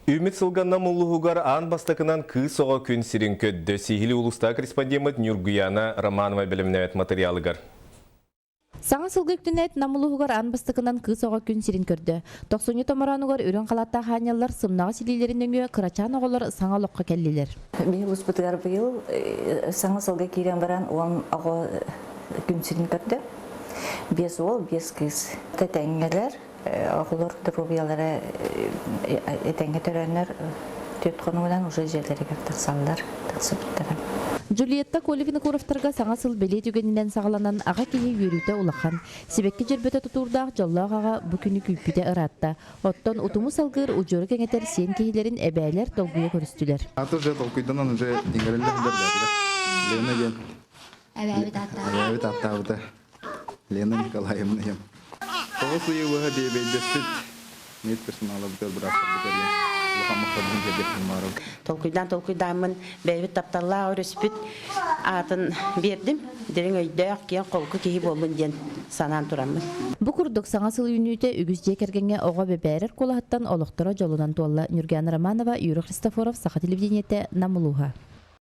Үміт сылғанна мұллығығар аң бастықынан кыз оға күн сирин көдді. Сихили улуста корреспондент Нюргуяна Романова білімнәвет материалыгар. Саңа сылғы үктінәйт намылығығар аң бастықынан кыз оға күн сирин көрді. 90 томаранығар үрін қалатта ханялар сымнаға силилерін өңі қырачан оғылар саңа лоққа кәлілер. Мен ұспытығар бұйыл саңа сылғы кейрен баран оған оға күн сирин көрді. 5 ол, 5 кыз. Тәтәңгелер, оғылар дұрубиялары әтәңге төрәнлер төтконудан уже жерлері кәптір салдар, тақсы біттірім. Джульетта Коливина Куровтарға саңа сыл беле түгенінен сағаланан аға кейі үйрүйті улақан. Себекке жербеті тұтурдақ жоллақ аға бүкіні күйпіде ыратта. Оттон ұтымы салғыр ұжыры кәңетер сен кейлерін әбәйлер толғыя көрістілер. Аты же толкуйдан он же Лена Әбәбі таттабыды. Лена Николаевна. Тоғыз үйі өға дейбейдеспіт. Мет персоналы бұтыр бірақтар бұтыр. Толкуйдан бәйбіт тапталла өріспіт атын бердім. Дерің өйдәк кен қолқы кейі болын ден санан тұрамын. Бұқұрдық саңа сыл үйнүйті үгіз жекергенге оға бәбәрір қолағаттан олықтыра жолынан туалла Нюргуяна Романова, Юрий Христофоров, Саха телевидениеті Намылуға.